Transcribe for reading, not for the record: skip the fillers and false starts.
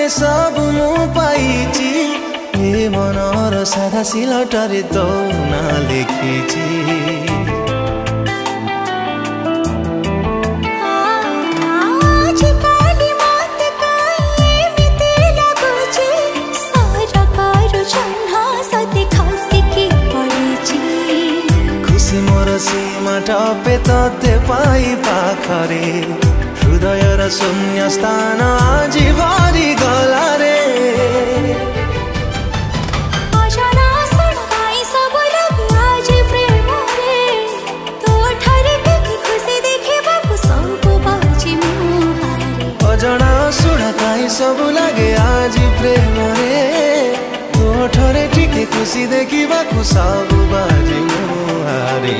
सब मु पाइची ए मनर साधा सिलटरे तो ना लिखिची खुशी मोर सीमा टपे तते पाई पाखरे हृदय र शून्य स्थान आज भरि गला रे अजना सुना काई सब लगे आज प्रेम रे तो ठरे टिके खुशी देखा सब बाजी मुहारे।